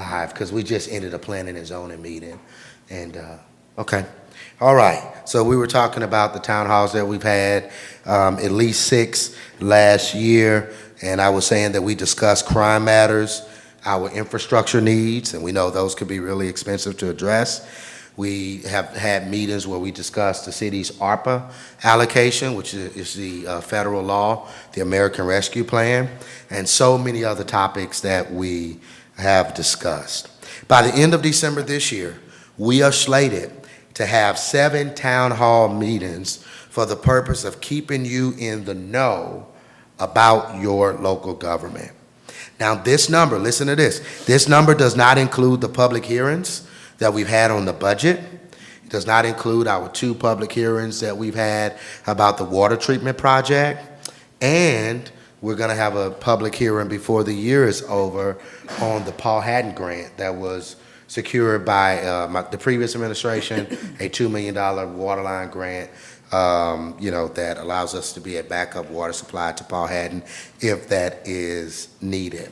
live because we just ended a planning and zoning meeting. And, okay. All right. So we were talking about the town halls that we've had, at least 6 last year. And I was saying that we discussed crime matters, our infrastructure needs, and we know those could be really expensive to address. We have had meetings where we discussed the city's ARPA allocation, which is the federal law, the American Rescue Plan, and so many other topics that we have discussed. By the end of December this year, we are slated to have 7 town hall meetings for the purpose of keeping you in the know about your local government. Now, this number, listen to this number does not include the public hearings that we've had on the budget. It does not include our 2 public hearings that we've had about the water treatment project. And we're going to have a public hearing before the year is over on the Paul Haddon grant that was secured by the previous administration, a $2 million water line grant, that allows us to be a backup water supply to Paul Haddon if that is needed.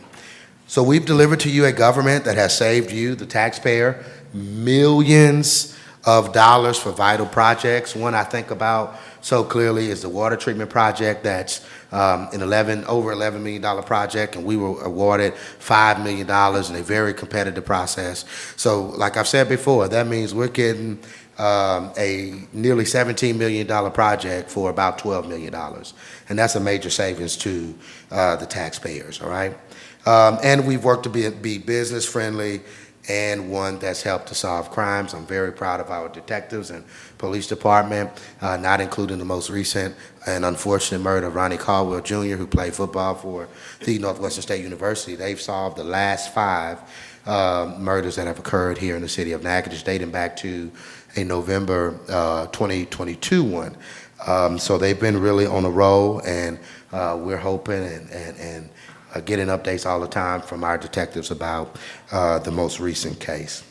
So we've delivered to you a government that has saved you, the taxpayer, millions of dollars for vital projects. One I think about so clearly is the water treatment project that's over $11 million project, and we were awarded $5 million in a very competitive process. So like I've said before, that means we're getting a nearly $17 million project for about $12 million. And that's a major savings to the taxpayers, all right? And we've worked to be business friendly and one that's helped to solve crimes. I'm very proud of our detectives and police department, not including the most recent and unfortunate murder of Ronnie Caldwell Jr., who played football for the Northwestern State University. They've solved the last 5 murders that have occurred here in the city of Natchitoches, dating back to a November 2022 one. So they've been really on a roll, and we're hoping and getting updates all the time from our detectives about the most recent case.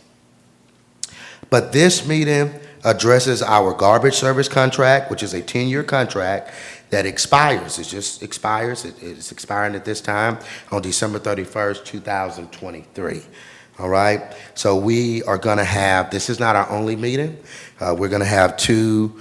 But this meeting addresses our garbage service contract, which is a 10-year contract that expires. It just expires. It's expiring at this time on December 31st, 2023. All right, so we are going to have, this is not our only meeting. We're going to have 2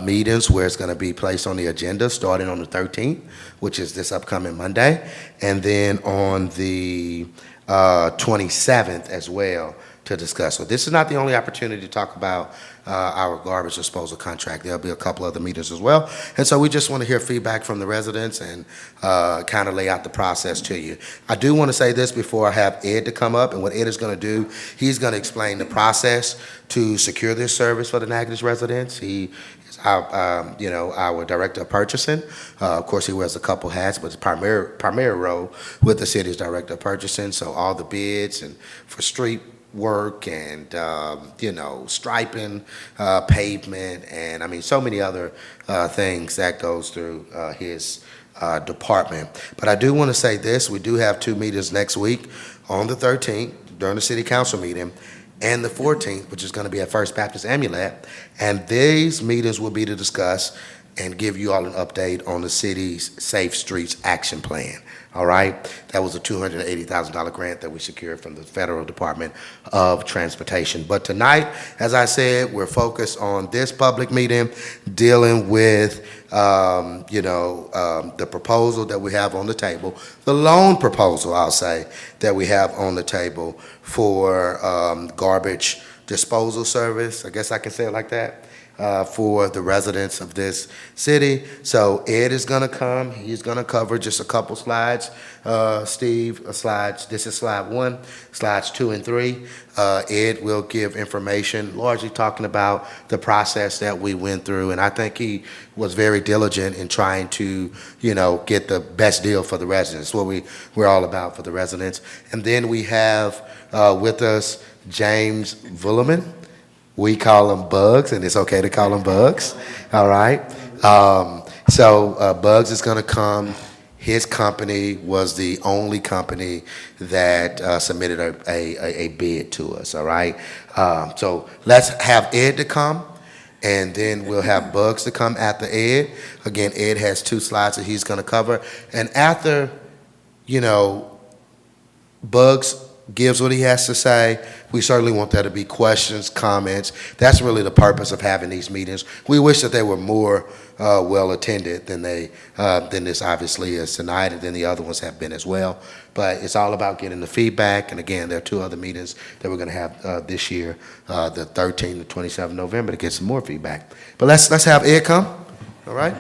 meetings where it's going to be placed on the agenda starting on the 13th, which is this upcoming Monday, and then on the 27th as well to discuss. So this is not the only opportunity to talk about our garbage disposal contract. There'll be a couple other meetings as well. And so we just want to hear feedback from the residents and kind of lay out the process to you. I do want to say this before I have Ed to come up, and what Ed is going to do, he's going to explain the process to secure this service for the Natchitoches residents. He is our director of purchasing. Of course, he wears a couple hats, but his primary role with the city is director of purchasing. So all the bids and for street work and striping, pavement, and I mean so many other things that goes through his department. But I do want to say this: we do have 2 meetings next week on the 13th during the city council meeting, and the 14th, which is going to be at First Baptist Amulet, and these meetings will be to discuss and give you all an update on the city's Safe Streets Action Plan. All right, that was a $280,000 grant that we secured from the Federal Department of Transportation. But tonight, as I said, we're focused on this public meeting dealing with, the proposal that we have on the table, the loan proposal, I'll say, that we have on the table for garbage disposal service. I guess I can say it like that. For the residents of this city. So Ed is going to come. He's going to cover just a couple slides. Steve, slides. This is slide 1, slides 2 and 3. Ed will give information largely talking about the process that we went through. And I think he was very diligent in trying to, get the best deal for the residents. What we're all about for the residents. And then we have with us James Vullerman. We call them Bugs, and it's okay to call them Bugs, all right? So Bugs is going to come. His company was the only company that submitted a bid to us, all right? So let's have Ed to come, and then we'll have Bugs to come after Ed. Again, Ed has 2 slides that he's going to cover. And after, Bugs gives what he has to say. We certainly want there to be questions, comments. That's really the purpose of having these meetings. We wish that they were more well attended than this obviously is tonight, and than the other ones have been as well. But it's all about getting the feedback. And again, there are 2 other meetings that we're going to have this year, the 13th and 27th of November, to get some more feedback. But let's have Ed come. All right.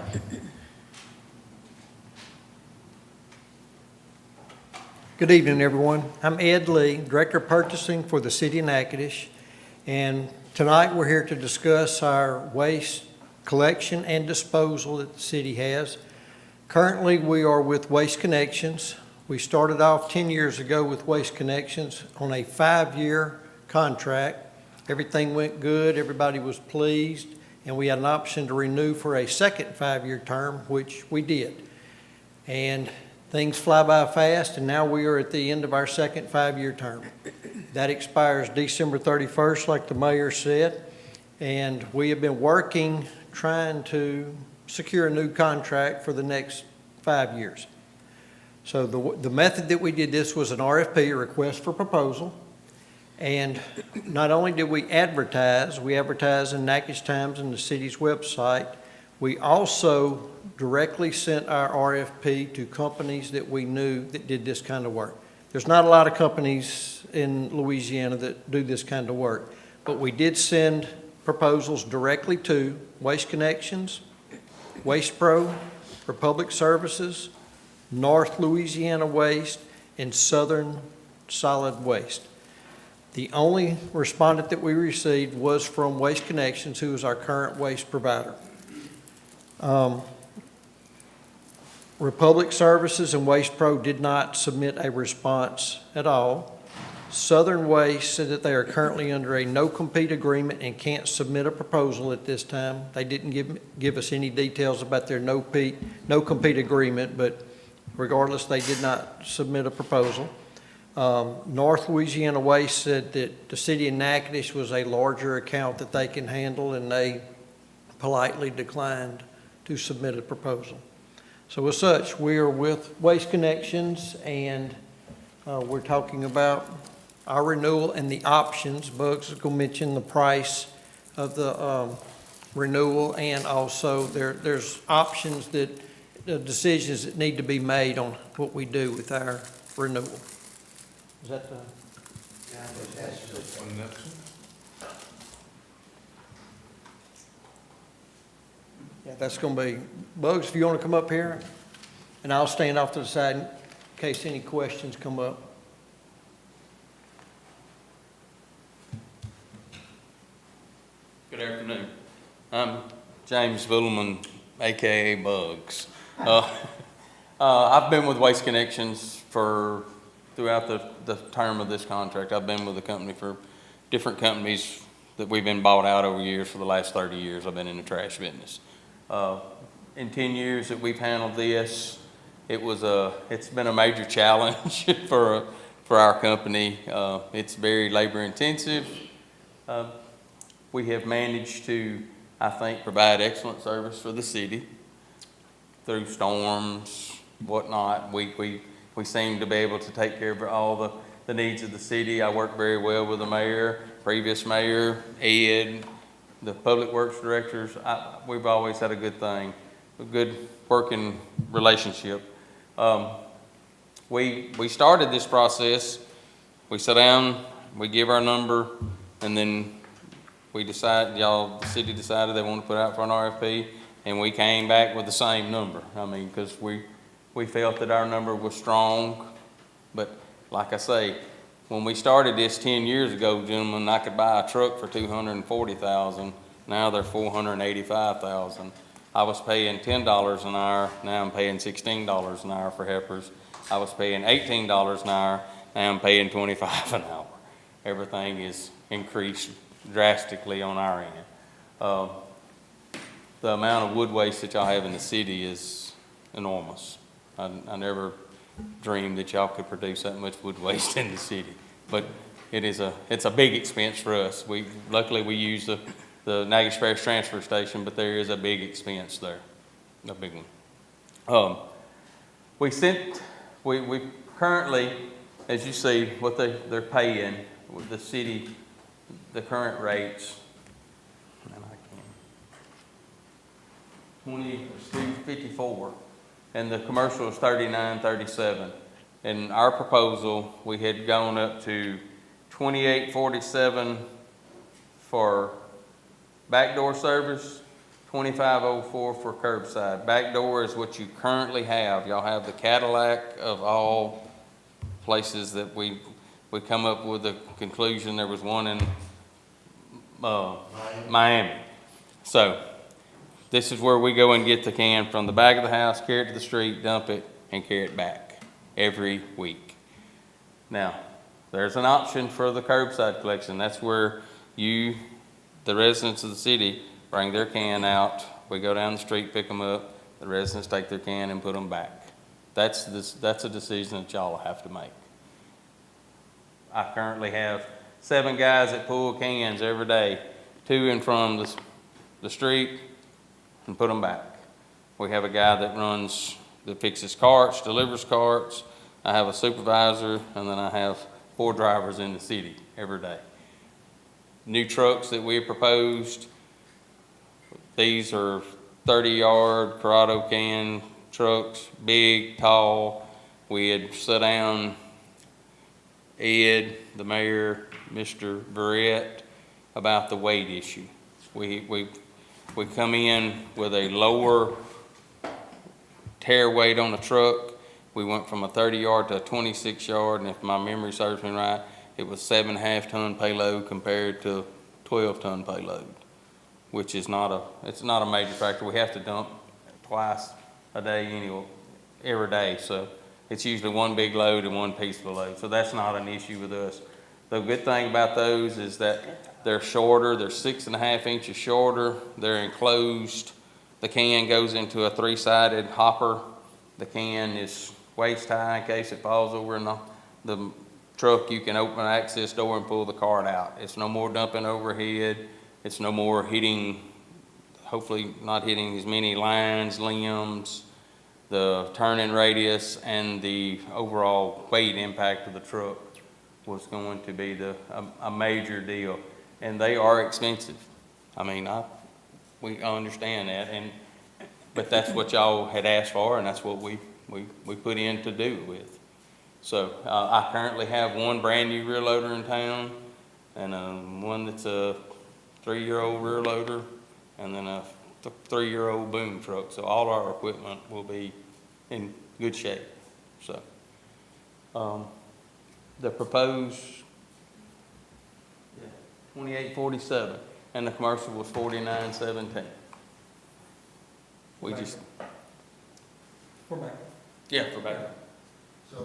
Good evening, everyone. I'm Ed Lee, Director of Purchasing for the City of Natchitoches, and tonight we're here to discuss our waste collection and disposal that the city has. Currently, we are with Waste Connections. We started off 10 years ago with Waste Connections on a 5-year contract. Everything went good, everybody was pleased, and we had an option to renew for a second 5-year term, which we did. And things fly by fast, and now we are at the end of our second 5-year term. That expires December 31st, like the mayor said, and we have been working, trying to secure a new contract for the next 5 years. So the method that we did this was an RFP, a request for proposal, and not only did we advertise in Natchitoches Times and the city's website, we also directly sent our RFP to companies that we knew that did this kind of work. There's not a lot of companies in Louisiana that do this kind of work, but we did send proposals directly to Waste Connections, Waste Pro, Republic Services, North Louisiana Waste, and Southern Solid Waste. The only respondent that we received was from Waste Connections, who is our current waste provider. Republic Services and Waste Pro did not submit a response at all. Southern Waste said that they are currently under a no-compete agreement and can't submit a proposal at this time. They didn't give us any details about their no-compete agreement, but regardless, they did not submit a proposal. North Louisiana Waste said that the city of Natchitoches was a larger account that they can handle, and they politely declined to submit a proposal. So as such, we are with Waste Connections, and we're talking about our renewal and the options. Bugs is going to mention the price of the renewal, and also there's options that decisions that need to be made on what we do with our renewal. Is that the? Yeah, that's going to be, Bugs, if you want to come up here, and I'll stand off to the side in case any questions come up. Good afternoon. I'm James Vittleman, AKA Bugs. I've been with Waste Connections throughout the term of this contract. I've been with the company for different companies that we've been bought out over years. For the last 30 years, I've been in the trash business. In 10 years that we've handled this, it's been a major challenge for our company. It's very labor intensive. We have managed to, I think, provide excellent service for the city through storms, whatnot. We seem to be able to take care of all the needs of the city. I work very well with the mayor, previous mayor, Ed, the public works directors. We've always had a good working relationship. We started this process. We sat down, we give our number, and then the city decided they wanted to put out for an RFP, and we came back with the same number. I mean, because we felt that our number was strong. But like I say, when we started this 10 years ago, gentlemen, I could buy a truck for $240,000. Now they're $485,000. I was paying $10 an hour. Now I'm paying $16 an hour for heifers. I was paying $18 an hour. Now I'm paying $25 an hour. Everything is increased drastically on our end. The amount of wood waste that y'all have in the city is enormous. I never dreamed that y'all could produce that much wood waste in the city, but it's a big expense for us. Luckily we use the Natchitoches Parish Transfer Station, but there is a big expense there, a big one. We currently as you see, what they're paying with the city, the current rates. And I can't. 52.54, and the commercial is 39.37. In our proposal, we had gone up to 28.47 for backdoor service, 25.04 for curbside. Backdoor is what you currently have. Y'all have the Cadillac of all places that we come up with the conclusion. There was one in Miami. So this is where we go and get the can from the back of the house, carry it to the street, dump it, and carry it back every week. Now, there's an option for the curbside collection. That's where you, the residents of the city, bring their can out. We go down the street, pick them up. The residents take their can and put them back. That's a decision that y'all have to make. I currently have 7 guys that pull cans every day, to and from the street, and put them back. We have a guy that fixes carts, delivers carts. I have a supervisor, and then I have 4 drivers in the city every day. New trucks that we have proposed, these are 30-yard Corrado can trucks, big, tall. We had sat down Ed, the mayor, Mr. Verrett, about the weight issue. We come in with a lower tear weight on the truck. We went from a 30-yard to a 26-yard, and if my memory serves me right, it was 7.5 ton payload compared to 12-ton payload, which is it's not a major factor. We have to dump twice a day anyway, every day, so it's usually one big load and one piece of a load, so that's not an issue with us. The good thing about those is that they're shorter. They're 6.5 inches shorter. They're enclosed. The can goes into a 3-sided hopper. The can is waist high in case it falls over in the truck. You can open an access door and pull the cart out. It's no more dumping overhead. It's no more hitting, hopefully not hitting as many lines, limbs. The turning radius and the overall weight impact of the truck was going to be a major deal. And they are expensive. I mean, we understand that, but that's what y'all had asked for, and that's what we put in to do it with. So I currently have one brand new rear loader in town, and one that's a 3-year-old rear loader, and then a 3-year-old boom truck. So all our equipment will be in good shape. So the proposed 28.47, and the commercial was 49.17. We just For back. yeah, for back. So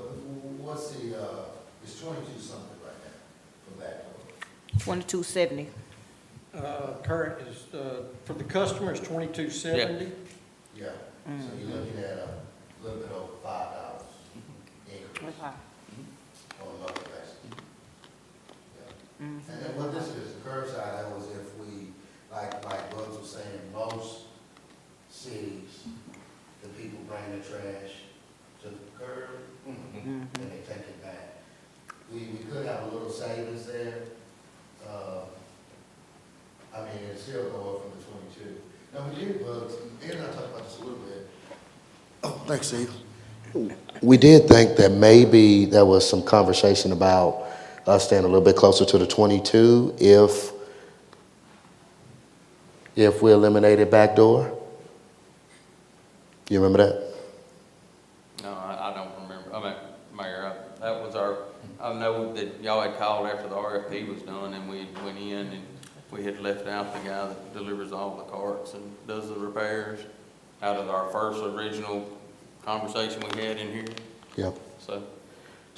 what's it's 22 something right now for that? 2270. Current is, for the customer is $22.70. Yeah, so you're looking at a little bit over $5 increase Okay. on a monthly basis. Yeah. And then what this is, the curbside, that was if we, like Bugs was saying, most cities, the people bring their trash to the curb and they take it back. We could have a little savings there. I mean, it's still going from the 22. Now, we did, Bugs, Ed and I talked about this a little bit. Oh, thanks, Steve. We did think that maybe there was some conversation about us staying a little bit closer to the 22 if we eliminated backdoor. You remember that? No, I don't remember. I mean, Mayor, that was I know that y'all had called after the RFP was done, and we went in and we had left out the guy that delivers all the carts and does the repairs out of our first original conversation we had in here. Yep. So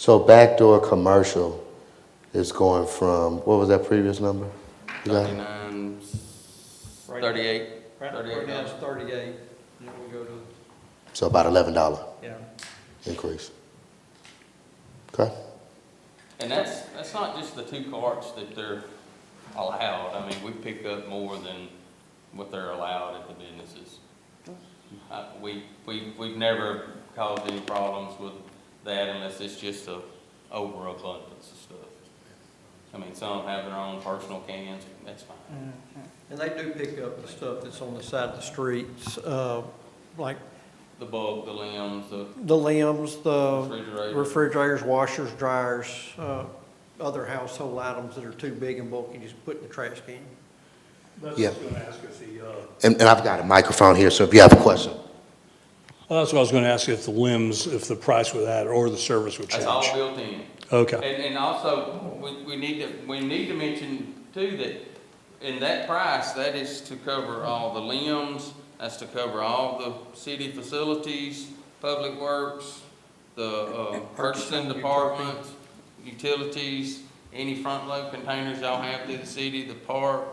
So backdoor commercial is going from, what was that previous number? You got it? 39, Right. 38, Right 38. now it's 38, and then we go to, So about $11 yeah. increase. Okay? And that's not just the 2 carts that they're allowed. I mean, we pick up more than what they're allowed at the businesses. We've never caused any problems with that unless it's just a overabundance of stuff. I mean, some have their own personal cans, that's fine. And they do pick up the stuff that's on the side of the streets, like The bulk, the limbs, the limbs, the refrigerator. refrigerators, washers, dryers, other household items that are too big and bulky, just put in the trash can. That's Yeah. what I was going to ask if And I've got a microphone here, so if you have a question. that's what I was going to ask if the limbs, if the price with that or the service would That's change. all built in. Okay. And also, we need to mention too that in that price, that is to cover all the limbs, that's to cover all the city facilities, public works, the purchasing department, utilities, any front load containers y'all have through the city, the park,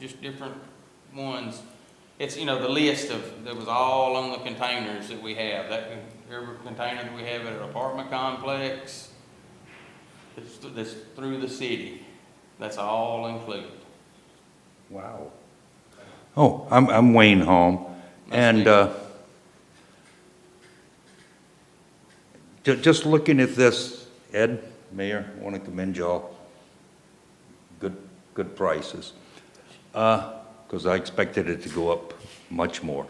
just different ones. It's, the list that was all on the containers that we have, every container that we have at an apartment complex, that's through the city, that's all included. Wow. Oh, I'm Wayne Holm, and just looking at this, Ed, Mayor, I want to commend y'all. Good prices. Because I expected it to go up much more.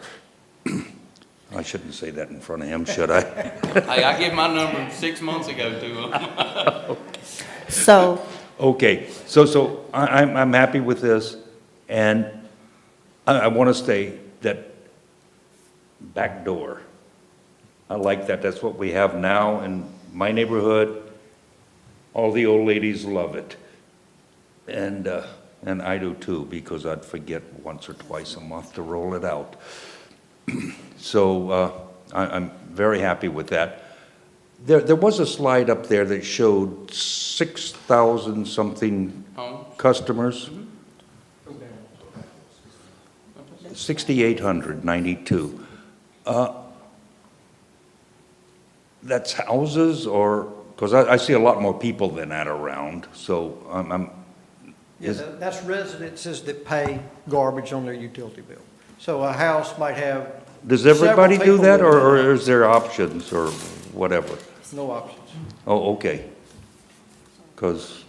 I shouldn't say that in front of him, should I? Hey, I gave my number 6 months ago to them. So, Okay, so I'm happy with this, and I want to say that back door, I like that, that's what we have now in my neighborhood. All the old ladies love it, and I do too, because I'd forget once or twice a month to roll it out. So I'm very happy with that. There was a slide up there that showed 6,000 something Home? customers. 6,892. That's houses, or, because I see a lot more people than that around, so Yeah, that's residences that pay garbage on their utility bill. So a house might have does everybody several do that, people living in or is there options, or whatever? no options. Oh, okay. Because,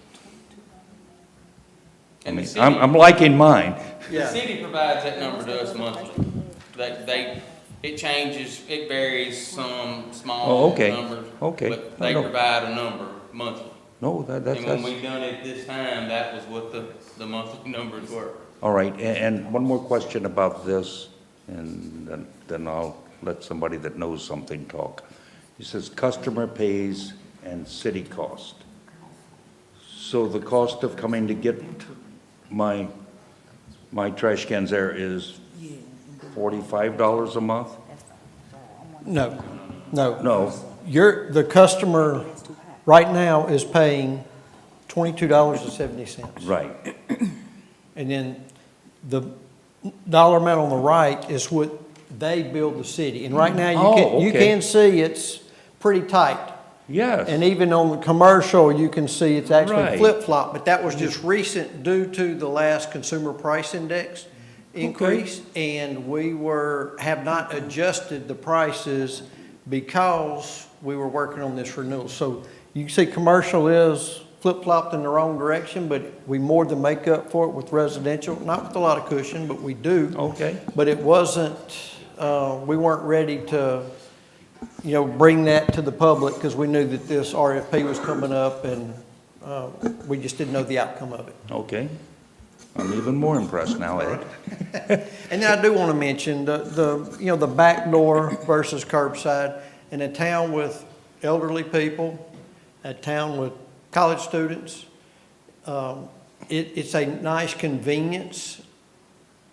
And the I'm liking mine. The Yeah. city provides that number to us monthly. It changes, it varies some Oh, small okay. numbers. Okay. But they I know. provide a number monthly. No, that's, And when we done it this time, that was what the monthly numbers were. all right, and one more question about this, and then I'll let somebody that knows something talk. He says customer pays and city cost. So the cost of coming to get my trash cans there is $45 a month? No, no. No, The customer right now is paying $22.70. right, And then the dollar amount on the right is what they bill the city. And right now, you okay. can see it's pretty tight. yes. And even on the commercial, you can see it's actually Right. flip-flop, but that was just recent due to the last consumer price index increase. And we have not adjusted the prices because we were working on this renewal. So you can see commercial is flip-flopped in the wrong direction, but we more than make up for it with residential, not with a lot of cushion, but we do. Okay, But it wasn't, we weren't ready to, bring that to the public because we knew that this RFP was coming up and we just didn't know the outcome of it. okay. I'm even more impressed now, Ed. And then I do want to mention the back door versus curbside. In a town with elderly people, a town with college students, it's a nice convenience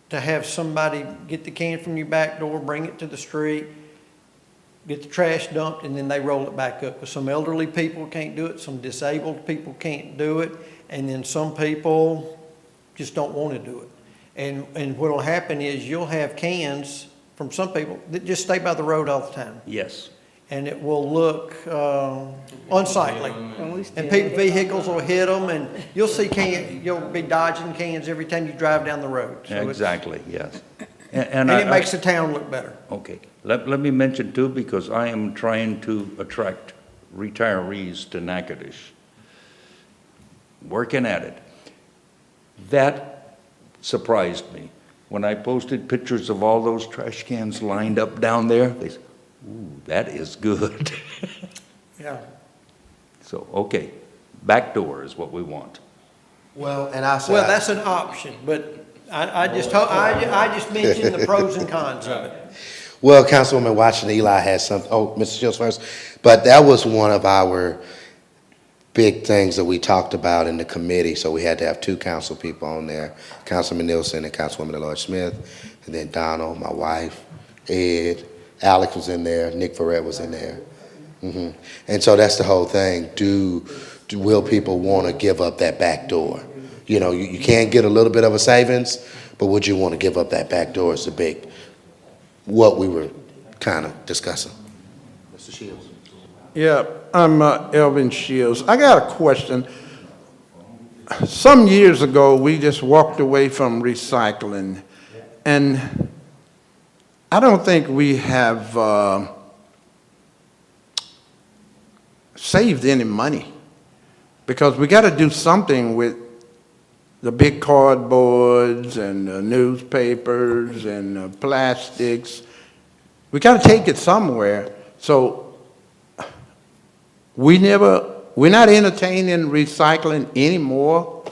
to have somebody get the can from your back door, bring it to the street, get the trash dumped, and then they roll it back up. Because some elderly people can't do it, some disabled people can't do it, and then some people just don't want to do it. And what'll happen is you'll have cans from some people that just stay by the road all the time. Yes, And it will look unsightly. And vehicles will hit them, and you'll see you'll be dodging cans every time you drive down the road. So it's- exactly, yes. And it makes the town look better. Okay, let me mention too, because I am trying to attract retirees to Natchitoches. Working at it. That surprised me. When I posted pictures of all those trash cans lined up down there, they said, ooh, that is good. Yeah. So, okay, back door is what we want. Well, and I said. Well, that's an option, but I just mentioned the pros and cons of it. Well, Councilwoman Washington Eli has some, oh, Mr. Shields first, but that was one of our big things that we talked about in the committee, so we had to have two council people on there, Councilman Nielsen and Councilwoman Lloyd Smith, and then Donald, my wife, Ed, Alex was in there, Nick Ferret was in there. And so that's the whole thing, will people want to give up that back door? You know, you can get a little bit of a savings, but would you want to give up that back door is the big, what we were kind of discussing. Mr. Shields. Yeah, I'm Elvin Shields. I got a question. Some years ago, we just walked away from recycling, and I don't think we have saved any money, because we got to do something with the big cardboards and the newspapers and the plastics. We got to take it somewhere. So we're not entertaining recycling anymore.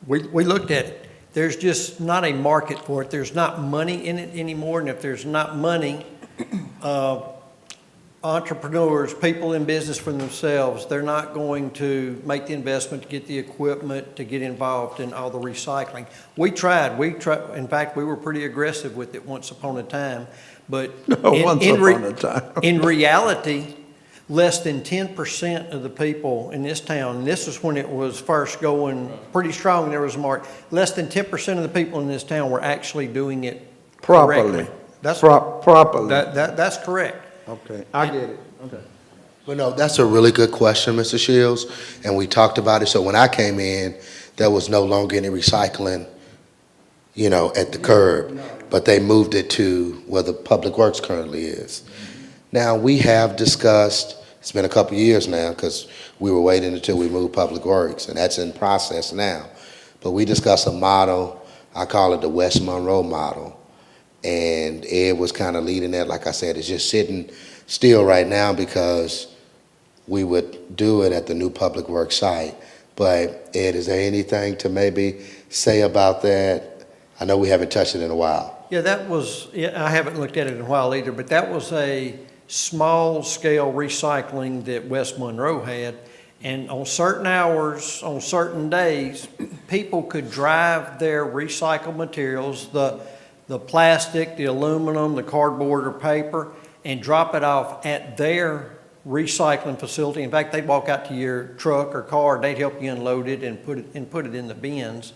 We looked at it. There's just not a market for it. There's not money in it anymore, and if there's not money, entrepreneurs, people in business for themselves, they're not going to make the investment to get the equipment to get involved in all the recycling. We tried, in fact, we were pretty aggressive with it once upon a time, but in reality, less than 10% of the people in this town, and this was when it was first going pretty strong, there was a mark, less than 10% of the people in this town were actually doing it Properly. correctly. That's Properly. That's correct. Okay, I get it. Okay. Well, no, that's a really good question, Mr. Shields, and we talked about it. So when I came in, there was no longer any recycling, you know, at the curb, but they moved it to where the Public Works currently is. Now, we have discussed, it's been a couple of years now, because we were waiting until we moved Public Works, and that's in process now. But we discussed a model, I call it the West Monroe model, and Ed was kind of leading that. Like I said, it's just sitting still right now because we would do it at the new Public Works site. But Ed, is there anything to maybe say about that? I know we haven't touched it in a while. Yeah, I haven't looked at it in a while either, but that was a small-scale recycling that West Monroe had. And on certain hours, on certain days, people could drive their recycled materials, the plastic, the aluminum, the cardboard or paper, and drop it off at their recycling facility. In fact, they'd walk out to your truck or car, they'd help you unload it and put it in the bins.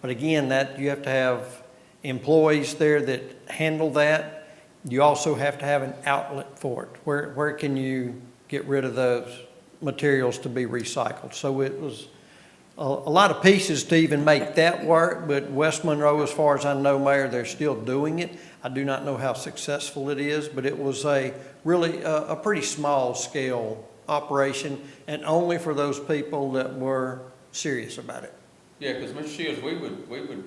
But again, that you have to have employees there that handle that. You also have to have an outlet for it. Where can you get rid of those materials to be recycled? So it was a lot of pieces to even make that work, but West Monroe, as far as I know, Mayor, they're still doing it. I do not know how successful it is, but it was a pretty small scale operation, and only for those people that were serious about it. Yeah, because Mr. Shields, we would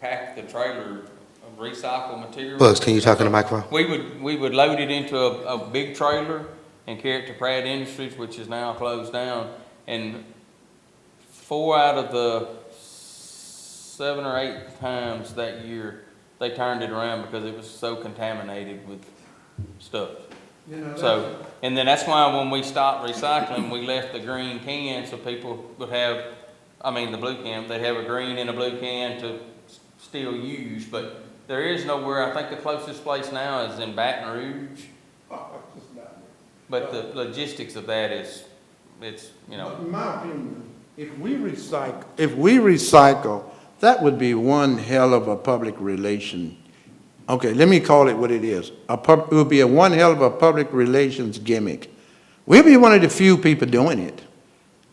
pack the trailer of recycled material. Bugs, can you talk in the microphone? We would load it into a big trailer and carry it to Pratt Industries, which is now closed down. And 4 out of the 7 or 8 times that year, they turned it around because it was so contaminated with stuff. So, and then that's why when we stopped recycling, we left the green can so people would have, the blue can, they'd have a green and a blue can to still use. But there is nowhere, I think the closest place now is in Baton Rouge. But the logistics of that is, In my opinion, if we recycle, that would be one hell of a public relation. Okay, let me call it what it is. It would be one hell of a public relations gimmick. We'll be one of the few people doing it.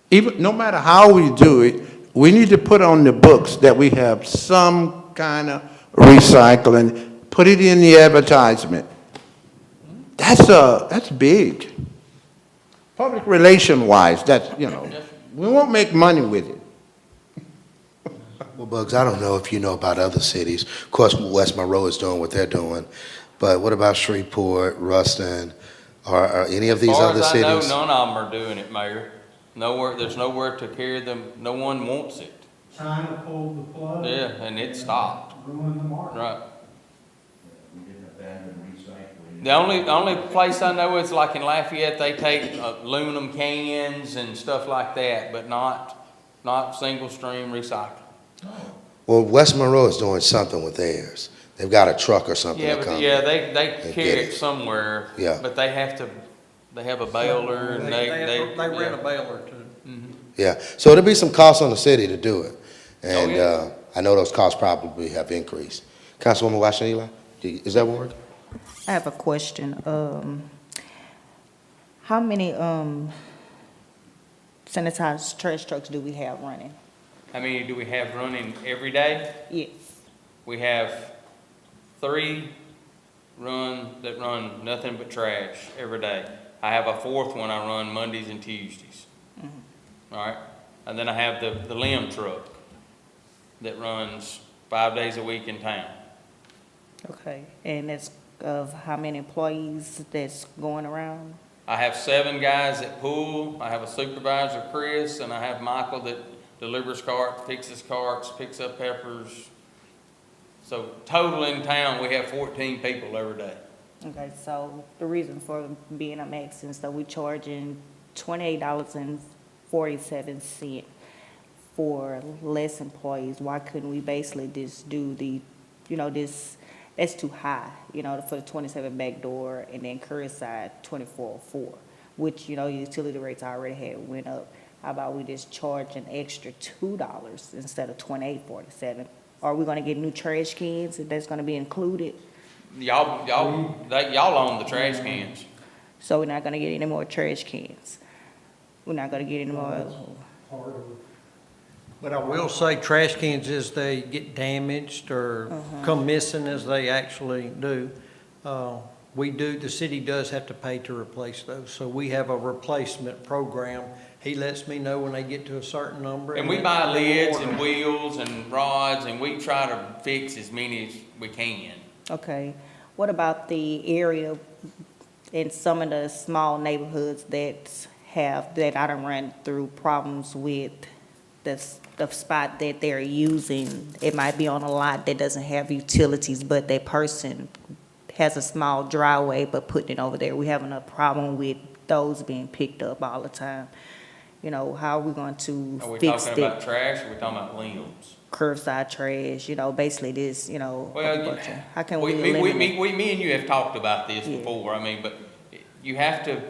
Even, no matter how we do it, we need to put on the books that we have some kind of recycling, put it in the advertisement. That's big. public relation wise, that's, you know, we won't make money with it. Well, Bugs, I don't know if you know about other cities. Of course, West Monroe is doing what they're doing, but what about Shreveport, Ruston, or any of these other As far as I know, cities? none of them are doing it, Mayor. Nowhere, there's nowhere to carry them, no one wants it. China pulled the plug. Yeah, and it stopped, Ruined the market. right. The only place I know is like in Lafayette, they take aluminum cans and stuff like that, but not single stream recycling. Well, West Monroe is doing something with theirs. They've got a truck or something Yeah, that but comes. yeah, they and carry get it it. somewhere. Yeah. But they have a baler and They they. rent a yeah. baler too. Yeah, so there'll be some costs on the city to do it. And yeah. I know those costs probably have increased. Councilwoman Washington Eli, is that one working? I have a question. How many, sanitized trash trucks do we have running? How many do we have running every day? Yes. We have 3 that run nothing but trash every day. I have a 4th one I run Mondays and Tuesdays. All right, and then I have the limb truck that runs 5 days a week in town. Okay, and it's of how many employees that's going around? I have 7 guys that pull, I have a supervisor, Chris, and I have Michael that delivers carts, fixes carts, picks up peppers. So total in town, we have 14 people every day. Okay, so the reason for being I'm asking, so we charging $28.47 for less employees. Why couldn't we basically just do the, this, that's too high, for the 27 back door and then curbside 2404, which, utility rates already had went up. How about we just charge an extra $2 instead of $28.47? Are we gonna get new trash cans and that's gonna be included? Y'all own the trash cans. So we're not gonna get any more trash cans. We're not gonna get any more. But I will say trash cans as they get damaged or come missing as they actually do, the city does have to pay to replace those. So we have a replacement program. He lets me know when they get to a certain number. And we buy lids and wheels and rods, and we try to fix as many as we can. Okay, what about the area in some of the small neighborhoods that I done run through problems with the spot that they're using? It might be on a lot that doesn't have utilities, but that person has a small driveway but putting it over there. We having a problem with those being picked up all the time. How are we going to Are we fix talking about it? trash, or are we talking about limbs? Curbside trash, basically this, Well, how can we eliminate? me and you have talked about this Yeah. before, but you have to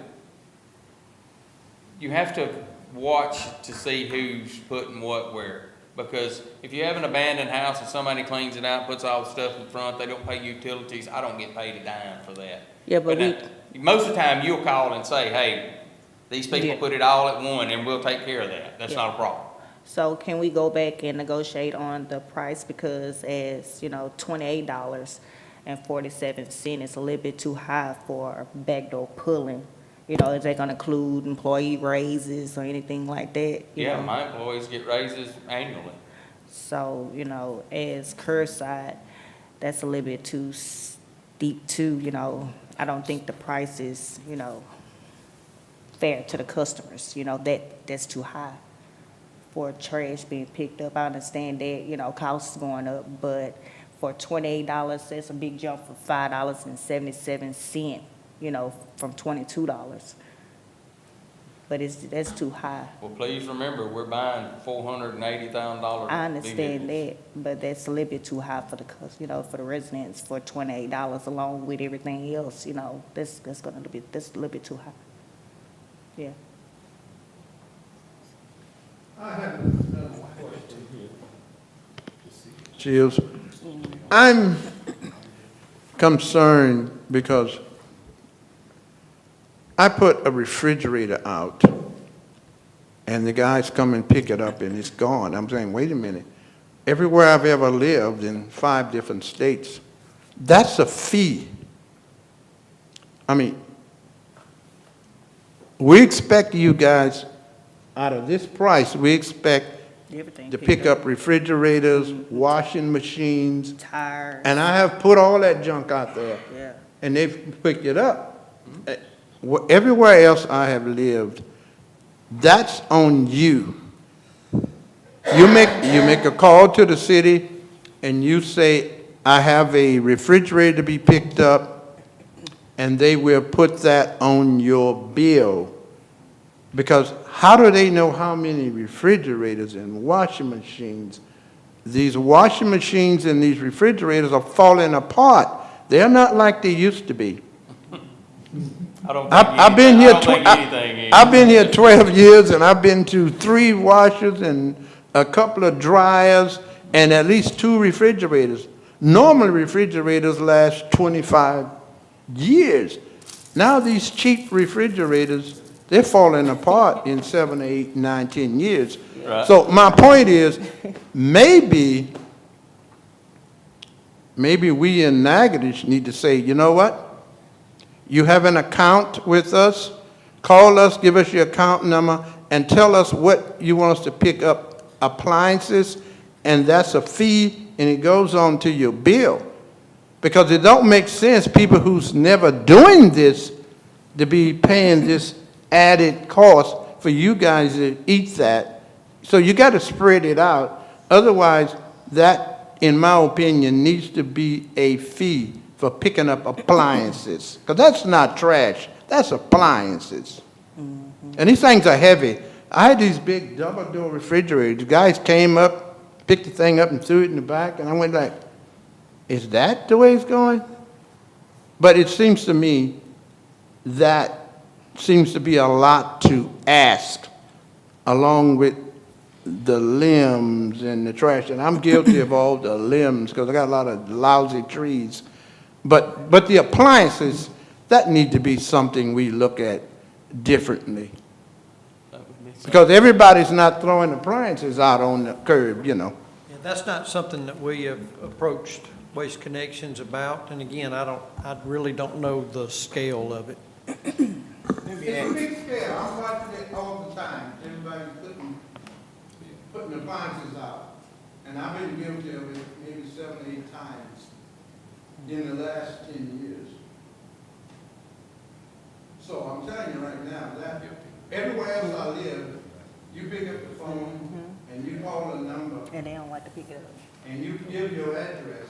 watch to see who's putting what where. Because if you have an abandoned house and somebody cleans it out, puts all the stuff in front, they don't pay utilities, I don't get paid a dime for that. Yeah, but now, most of the time, you'll call and say, hey, these people Yeah. put it all at one, and we'll take care of that. That's not a problem. So can we go back and negotiate on the price, because as, $28.47 is a little bit too high for backdoor pulling. Is that gonna include employee raises or anything like that? you Yeah, know? my employees get raises annually. So, as curbside, that's a little bit too steep too, I don't think the price is, fair to the customers, that's too high for trash being picked up. I understand that, costs going up, but for $28, that's a big jump from $5.77, from $22. But that's too high. Well, please remember, we're buying $480,000. I understand that, but that's a little bit too high for the for the residents for $28 along with everything else, that's a little bit too high. Yeah. I have another question. Shields, I'm concerned because I put a refrigerator out and the guys come and pick it up and it's gone. I'm saying, wait a minute. Everywhere I've ever lived in 5 different states, that's a fee. I mean, we expect you guys, out of this price, we expect Everything. to picked pick up refrigerators, washing machines, Tires, and I have put all that junk out there, yeah. and they've picked it up. Everywhere else I have lived, that's on you. You make a call to the city, and you say, I have a refrigerator to be picked up, and they will put that on your bill. Because how do they know how many refrigerators and washing machines? These washing machines and these refrigerators are falling apart. They're not like they used to be. I don't think I've been here, I don't think anything is. I've been here 12 years, and I've been to 3 washers and a couple of dryers and at least 2 refrigerators. Normally, refrigerators last 25 years. Now, these cheap refrigerators, they're falling apart in 7, 8, 9, 10 years. Right. So my point is, maybe we in Natchitoches need to say, you know what? You have an account with us, call us, give us your account number, and tell us what you want us to pick up appliances, and that's a fee, and it goes on to your bill. Because it don't make sense, people who's never doing this, to be paying this added cost for you guys to eat that. So you got to spread it out. Otherwise, that, in my opinion, needs to be a fee for picking up appliances. Because that's not trash, that's appliances. And these things are heavy. I had these big double-door refrigerators. Guys came up, picked the thing up and threw it in the back, and I went like, is that the way it's going? But it seems to me that seems to be a lot to ask, along with the limbs and the trash. And I'm guilty of all the limbs because I got a lot of lousy trees. But the appliances, that need to be something we look at differently. Because everybody's not throwing appliances out on the curb, you know. Yeah, that's not something that we have approached Waste Connections about, and again, I really don't know the scale of it. It's a big scale. I'm watching it all the time. Everybody's putting appliances out. And I've been guilty of it maybe 7 or 8 times in the last 10 years. So I'm telling you right now, that everywhere else I live, you pick up the phone and you call a number And they don't like to pick it up. and you give your address.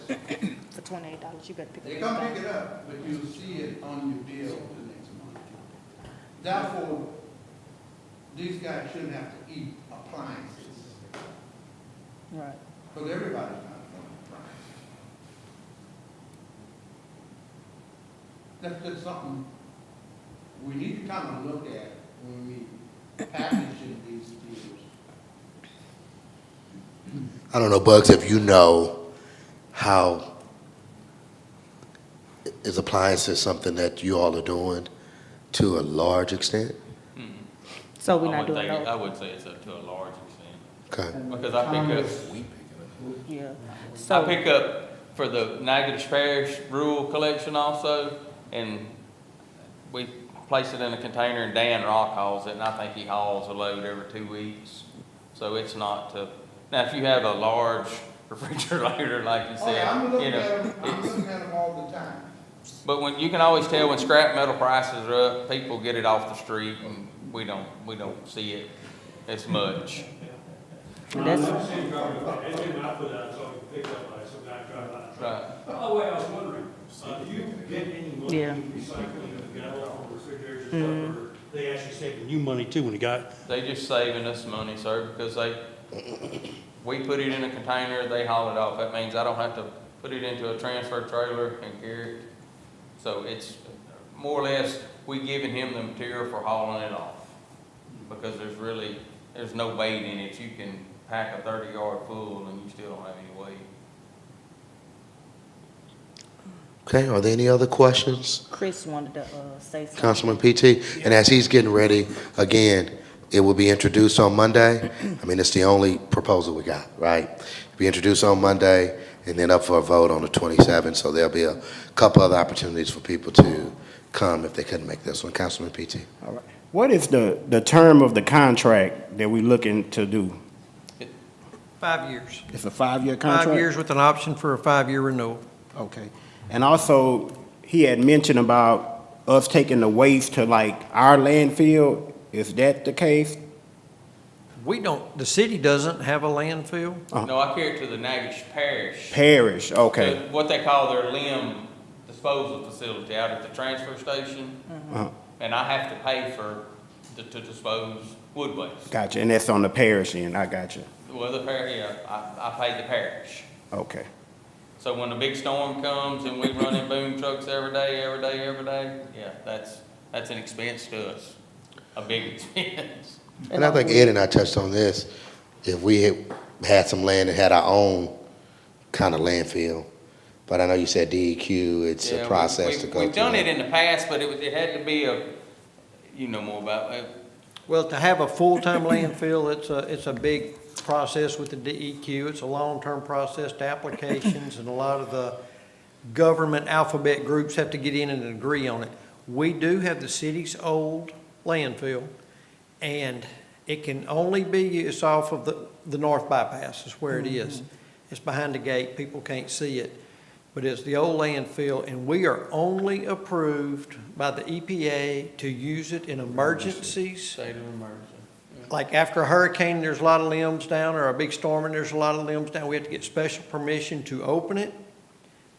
For $28, you better pick it up. They come pick it up, but you'll see it on your bill the next month. Therefore, these guys shouldn't have to eat appliances, Right. because everybody's not going appliances. That's just something we need to kind of look at when we packaging these deals. I don't know, Bugs, if you know how, is appliances something that you all are doing to a large extent? So we're I not wouldn't doing think- no, I would say it's up to a large extent, Okay. because I pick up, yeah. I So, pick up for the Natchitoches Parish rural collection also, and we place it in a container, and Dan Rock hauls it, and I think he hauls a load every 2 weeks. So it's not to, now if you have a large refrigerator, like you Oh, yeah, I'm said, looking you know, at them, I'm it's, looking at them all the time. but when, you can always tell when scrap metal prices are up, people get it off the street, and we don't see it as much. that's, When I put out, so I can pick up by some guy drive by. Right. By the way, I was wondering, do you get any money Yeah. in recycling of metal or refrigerators and stuff, or they actually saving you money too when you got? They just saving us money, sir, because we put it in a container, they haul it off. That means I don't have to put it into a transfer trailer and carry it. So it's more or less, we giving him the material for hauling it off. Because there's no weight in it. You can pack a 30-yard full and you still don't have any weight. Okay, are there any other questions? Chris wanted to, say something. Councilman PT, and as he's getting ready, again, it will be introduced on Monday. I mean, it's the only proposal we got, right? Be introduced on Monday, and then up for a vote on the 27th, so there'll be a couple other opportunities for people to come if they couldn't make this one. Councilman PT. All right. What is the term of the contract that we looking to do? 5 years. It's a 5-year contract? 5 years with an option for a 5-year renewal. Okay. And also, he had mentioned about us taking the waste to like our landfill. Is that the case? We don't, the city doesn't have a landfill. No, I carry it to the Natchitoches Parish. Parish, okay. To what they call their limb disposal facility out at the transfer station. Uh-huh. And I have to pay to dispose wood waste. Gotcha, and that's on the parish end, I got you. Well, the parish, yeah, I pay the parish. Okay. So when the big storm comes and we run in boom trucks every day, yeah, that's an expense to us, a big expense. And I think Ed and I touched on this. If we had some land and had our own kind of landfill, but I know you said DEQ, it's Yeah, a process to go through. We've done it in the past, but it had to be you know more about it. Well, to have a full-time landfill, it's a big process with the DEQ. It's a long-term process to applications, and a lot of the government alphabet groups have to get in and agree on it. We do have the city's old landfill, and it can only be used off of the north bypass is where it is. It's behind the gate, people can't see it. But it's the old landfill, and we are only approved by the EPA to use it in emergencies. State of emergency. Like after a hurricane, there's a lot of limbs down, or a big storm and there's a lot of limbs down, we have to get special permission to open it.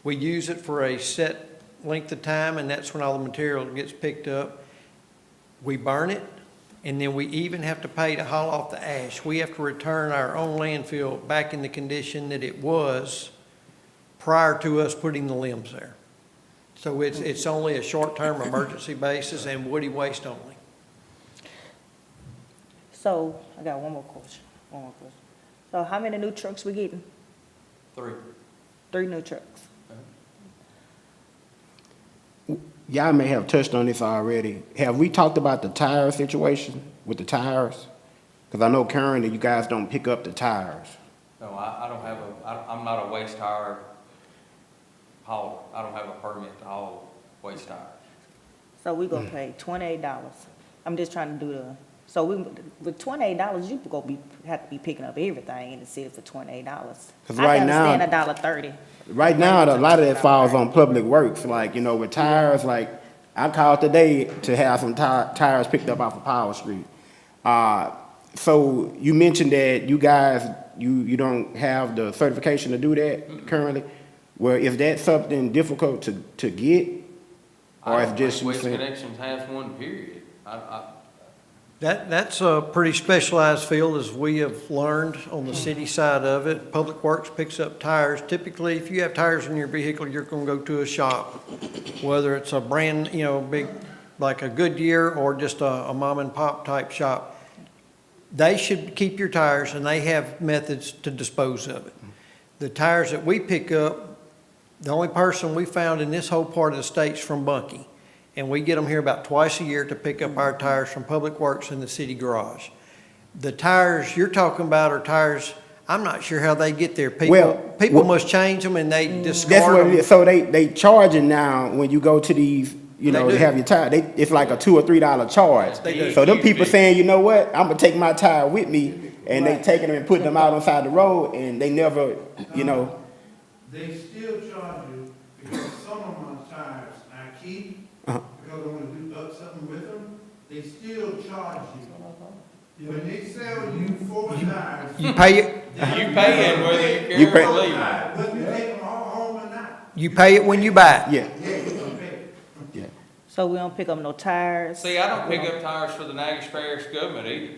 We use it for a set length of time, and that's when all the material gets picked up. We burn it, and then we even have to pay to haul off the ash. We have to return our own landfill back in the condition that it was prior to us putting the limbs there. So it's only a short-term emergency basis and woody waste only. So, I got one more question. So how many new trucks we getting? 3. 3 new trucks. Y'all may have touched on this already. Have we talked about the tire situation with the tires? Because I know currently you guys don't pick up the tires. No, I don't have I'm not a waste tire hauler. I don't have a permit to haul waste tires. So we gonna pay $28. I'm just trying to do so with $28, you have to be picking up everything in the city for $28. 'Cause right now- I can understand $1.30. Right now, a lot of that falls on public works, like, you know, with tires, like, I called today to have some tires picked up off of Powell Street. So you mentioned that you guys, you don't have the certification to do that currently? Well, is that something difficult to get? Or is just you Waste saying? Connections has one, period. That's a pretty specialized field, as we have learned on the city side of it. Public Works picks up tires. Typically, if you have tires in your vehicle, you're gonna go to a shop, whether it's a brand, big, like a Goodyear, or just a mom and pop type shop. They should keep your tires, and they have methods to dispose of it. The tires that we pick up, the only person we found in this whole part of the state's from Bunkie. And we get them here about twice a year to pick up our tires from Public Works in the city garage. The tires you're talking about are tires, I'm not sure how they get there. People must change them and they That's discard what it them. is. So they charging now when you go to these, They to do. have your tire. It's like a $2 or $3 charge. They do. So them people saying, you know what, I'm gonna take my tire with me, and they taking them and putting them out on side the road, and they never, They still charge you because some of my tires I keep, Uh-huh. because I want to do something with them, they still charge you. When they sell you 4 tires. You pay it, You paying whether You you pay- care or leave. Whether you take them all home or not. you pay it when you buy it. yeah. Yeah, you gonna pay. So we don't pick up no tires? See, I don't pick up tires for the Natchitoches Parish government either.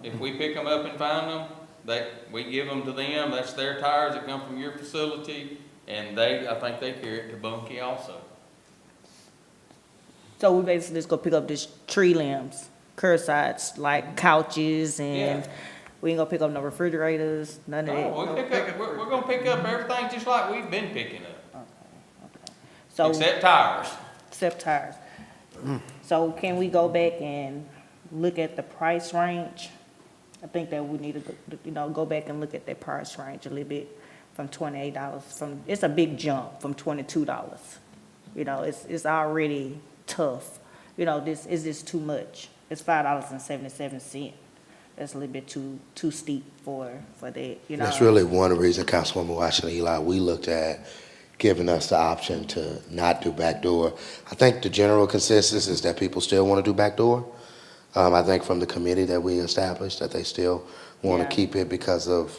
If we pick them up and find them, we give them to them, that's their tires that come from your facility, and I think they carry it to Bunkie also. So we basically just go pick up this tree limbs, curbsides, like couches, and Yeah. we ain't gonna pick up no refrigerators, none of that? No, we're gonna pick up everything just like we've been picking up, So, except tires. except tires. So can we go back and look at the price range? I think that we need to, go back and look at that price range a little bit from $28. It's a big jump from $22. It's already tough. Is this too much? it's $5.77. That's a little bit too steep for that, you know. That's really one reason, Councilwoman Washington Eli, we looked at giving us the option to not do backdoor. I think the general consensus is that people still want to do backdoor. I think from the committee that we established, that they still want Yeah. to keep it because of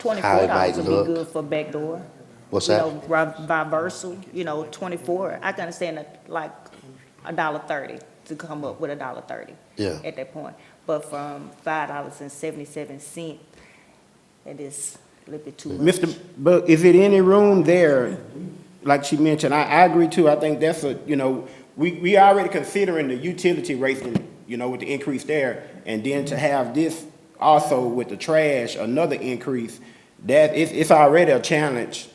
how it $24 might would look. be good for backdoor. What's You that? know, reversal, you know, 24, I can understand that, like $1.30 to come up with $1.30. Yeah. At that point, but from $5.77, it is a little bit too much. Mr. But is it any room there, like she mentioned, I agree too, I think that's a, you know, we already considering the utility rates, you know, with the increase there, and then to have this also with the trash, another increase, that, it's already a challenge.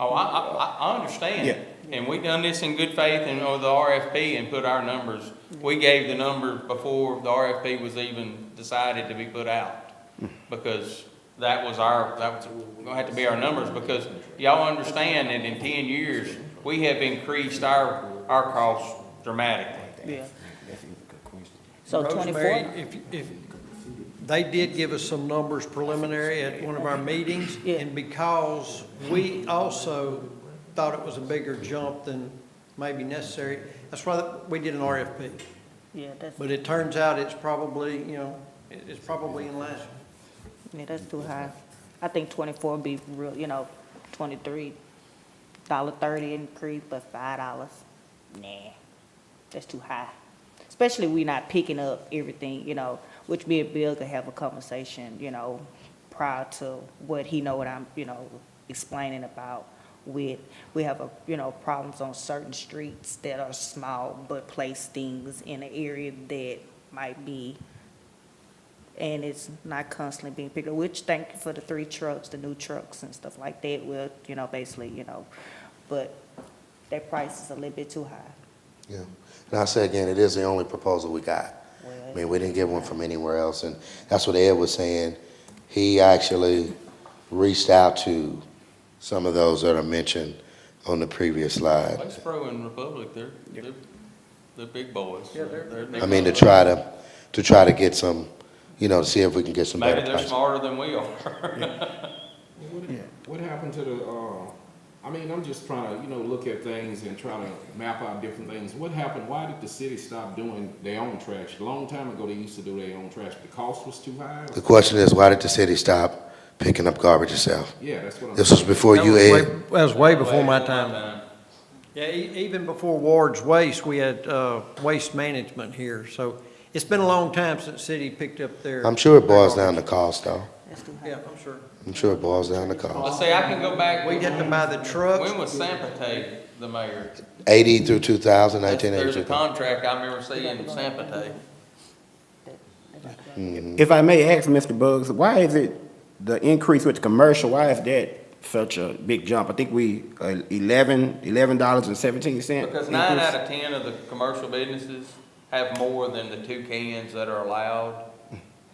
Oh, I understand. Yeah. And we done this in good faith and over the RFP and put our numbers. We gave the numbers before the RFP was even decided to be put out. Because that was gonna have to be our numbers, because y'all understand that in 10 years, we have increased our costs dramatically. Yeah. So Rosemary, 24, if, they did give us some numbers preliminary at one of our meetings, Yeah. and because we also thought it was a bigger jump than maybe necessary, that's why we did an RFP. yeah, But it turns out it's probably, you know, it's probably in line. that's too high. I think 24 would be real, you know, $23, $1.30 increase, but $5, nah, that's too high. Especially we not picking up everything, you know, which me and Bill could have a conversation, you know, prior to what he know what I'm, you know, explaining about with, we have a, you know, problems on certain streets that are small, but place things in an area that might be, and it's not constantly being picked up, which thank you for the 3 trucks, the new trucks and stuff like that, will, you know, basically, you know, but that price is a little bit too high. Yeah. And I say again, it is the only proposal we got. Well, I mean, we didn't get one from anywhere else, and that's what Ed was saying. He actually reached out to some of those that are mentioned on the previous slide. Like Spro and Republic, they're big boys. Yeah, they're- I mean, to try to get some, you know, to see if we can get some better Maybe they're prices. smarter than we are. What happened to the, I mean, I'm just trying to, you know, look at things and try to map out different things. What happened, why did the city stop doing their own trash? A long time ago, they used to do their own trash. The cost was too high? The question is, why did the city stop picking up garbage itself? Yeah, that's what I'm. This was before That you, was Ed. That was way before my time. Yeah, even before Ward's Waste, we had waste management here, so it's been a long time since the city picked up their. I'm sure it boils down to cost, though. That's too high. Yeah, I'm sure. I'm sure it boils down to Let's cost. say I can go back. We'd have to buy the trucks. When was Sampate the mayor? 80 through 2000, There's a 1982. contract I remember seeing in Sampate. If I may ask, Mr. Bugs, why is it the increase with the commercial, why is that such a big jump? I think we, $11.17. Because 9 out of 10 of the commercial businesses have more than the 2 cans that are allowed.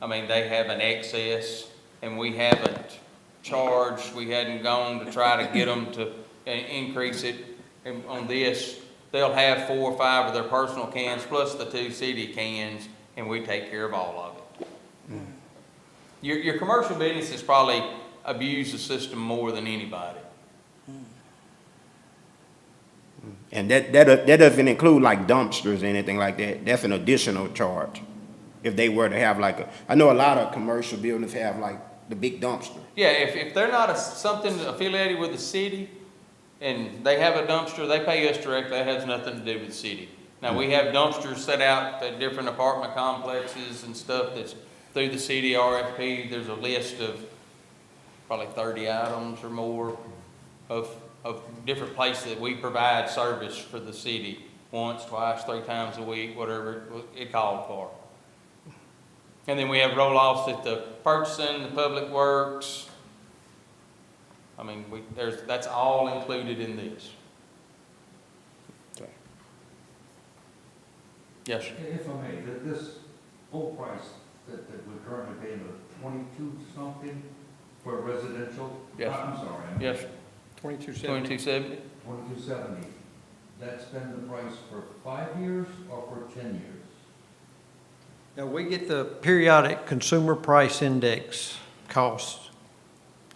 I mean, they have an excess, and we haven't charged, we hadn't gone to try to get them to increase it. And on this, they'll have 4 or 5 of their personal cans plus the 2 city cans, and we take care of all of it. Your commercial businesses probably abuse the system more than anybody. And that doesn't include like dumpsters or anything like that. That's an additional charge. If they were to have like I know a lot of commercial buildings have like the big dumpster. Yeah, if they're not something affiliated with the city and they have a dumpster, they pay us directly, that has nothing to do with the city. Now, we have dumpsters set out at different apartment complexes and stuff that's through the city RFP. There's a list of probably 30 items or more of different places that we provide service for the city once, twice, 3 times a week, whatever it called for. And then we have roll-offs at the purchasing, the public works. I mean, that's all included in this. Yes, sir. If I may, this whole price that we're currently paying of 22 something for residential? Yes. I'm sorry. Yes, sir. 2270. 2270. 2270. That's been the price for 5 years or for 10 years? Now, we get the periodic consumer price index costs,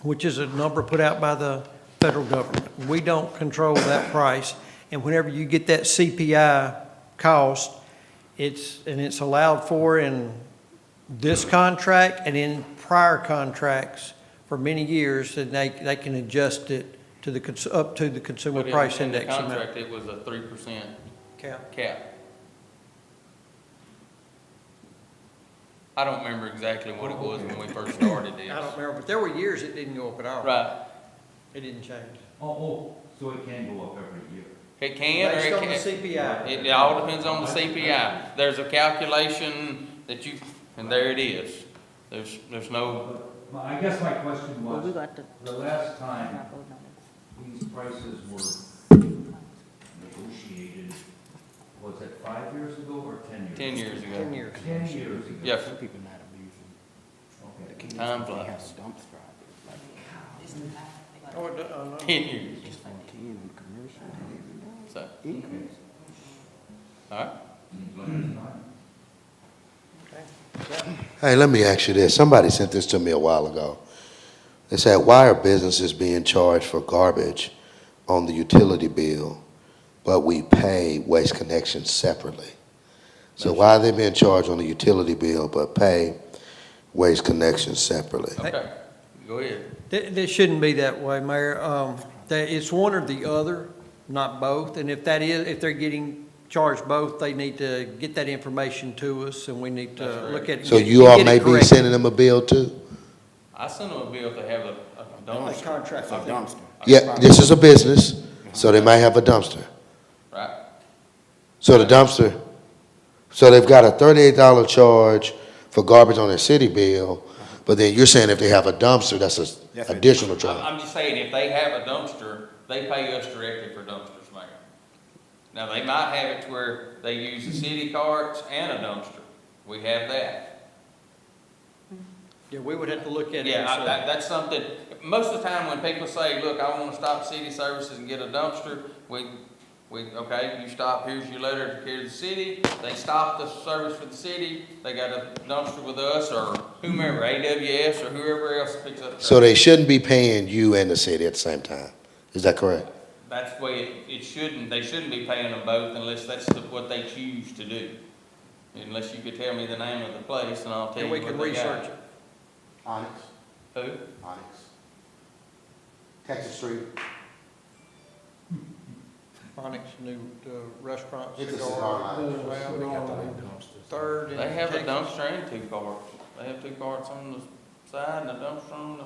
which is a number put out by the federal government. We don't control that price, and whenever you get that CPI cost, it's allowed for in this contract and in prior contracts for many years, and they can adjust it to up to the consumer But price in the index amount. contract, it was a 3% Cap. cap. I don't remember exactly what it was when we first started this. I don't remember, but there were years it didn't go up at all. Right. It didn't change. Oh, so it can go up every year? It can or Based it on the can't. CPI. It all depends on the CPI. There's a calculation that you, and there it is. There's no, I guess my question Well, we was, got to, the last time not voting on it. these prices were negotiated, was it 5 years ago or 10 years? 10 years ago. 10 years. 10 years ago? Yes, People not abusing. Okay. time flies. Oh, it do- no. 10 years. So, all right. Hey, let me ask you this. Somebody sent this to me a while ago. They said, why are businesses being charged for garbage on the utility bill, but we pay Waste Connections separately? So why are they being charged on the utility bill, but pay Waste Connections separately? Okay, go ahead. It shouldn't be that way, Mayor. It's one or the other, not both. And if they're getting charged both, they need to get that information to us, and we need to That's look at. So you all get it may be corrected. sending them a bill too? I sent them a bill if they have a A dumpster, contract. A dumpster. Yeah, this is a business, so they might have a dumpster. right? So the dumpster, so they've got a $38 charge for garbage on their city bill, but then you're saying if they have a dumpster, that's That's an it. additional charge. I'm just saying, if they have a dumpster, they pay us directly for dumpsters, Mayor. Now, they might have it to where they use the city carts and a dumpster. We have that. Yeah, we would have to look at it. Yeah, ourselves. that's something, most of the time when people say, look, I wanna stop city services and get a dumpster, okay, you stop, here's your letter to care of the city, they stop the service for the city, they got a dumpster with us or whomever, AWS or whoever else picks up. So they shouldn't be paying you and the city at the same time. Is that correct? That's the way it shouldn't, they shouldn't be paying them both unless that's what they choose to do. Unless you could tell me the name of the place and I'll tell And you we what can they got. research it. Onyx. Who? Onyx. Texas Street. Onyx new restaurant. It's a cigar. cigar line. Well, we got the third. in They have a Texas. dumpster and 2 carts. They have 2 carts on the side and a dumpster on the.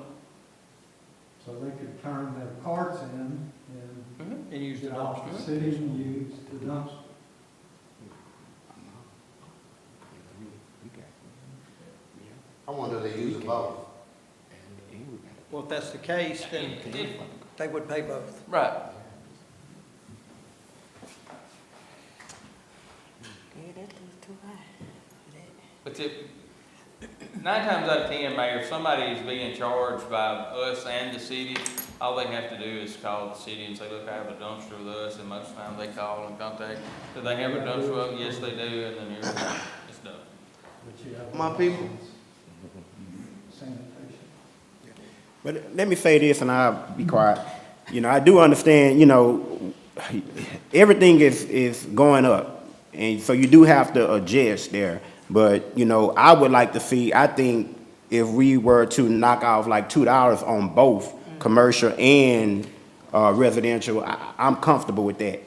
So they could turn their carts in and And use the get off the dumpster. city and use the dumpster. I wonder if they use them both. Well, if that's the case, then they would pay both. Right. But if, 9 times out of 10, Mayor, if somebody is being charged by us and the city, all they have to do is call the city and say, look, I have a dumpster with us, and most of the time they call and contact. Do they have a dumpster? Well, yes, they do, and then it's done. But you have My people. sanitation. But let me say this, and I'll be quiet. You know, I do understand, you know, everything is going up, and so you do have to adjust there. But, you know, I would like to see, I think if we were to knock off like $2 on both commercial and residential, I'm comfortable with that.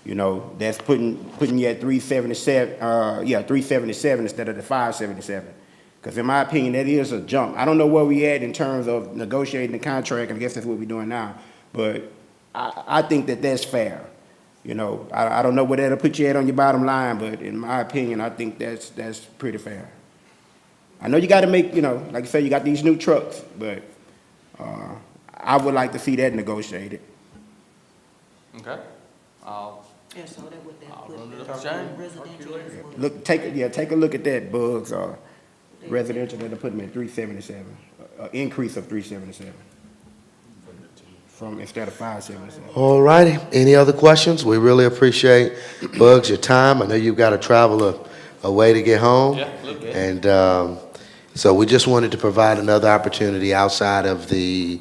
You know, that's putting you at 377, 377 instead of the 577. Because in my opinion, that is a jump. I don't know where we at in terms of negotiating the contract, and I guess that's what we're doing now. But I think that that's fair. You know, I don't know where that'll put you at on your bottom line, but in my opinion, I think that's pretty fair. I know you gotta make, you know, like I said, you got these new trucks, but I would like to see that negotiated. Okay? I'll And so that would I'll put run it the up the chain. residential as well. Look, take a look at that, Bugs, residential, that'll put me at 377, increase of 377. From, instead of 577. All righty. Any other questions? We really appreciate, Bugs, your time. I know you've got to travel a way to get home. Yeah, a little bit. And so we just wanted to provide another opportunity outside of the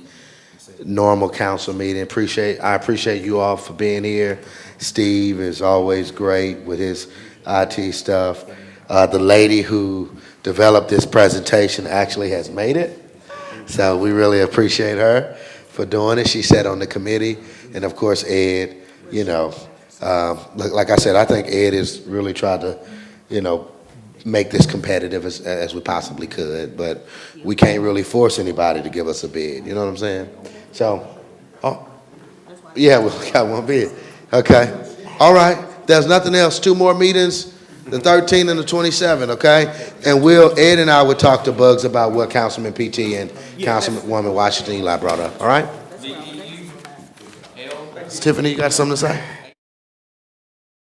normal council meeting. I appreciate you all for being here. Steve is always great with his IT stuff. The lady who developed this presentation actually has made it. So we really appreciate her for doing it. She sat on the committee, and of course Ed, like I said, I think Ed has really tried to, make this competitive as we possibly could, but we can't really force anybody to give us a bid, you know what I'm saying? So, yeah, we got one bid, okay. All right, there's nothing else, 2 more meetings, the 13th and the 27th, okay? And Ed and I would talk to Bugs about what Councilman PT and Councilwoman Washington Eli brought up, all right? Tiffany, you got something to say?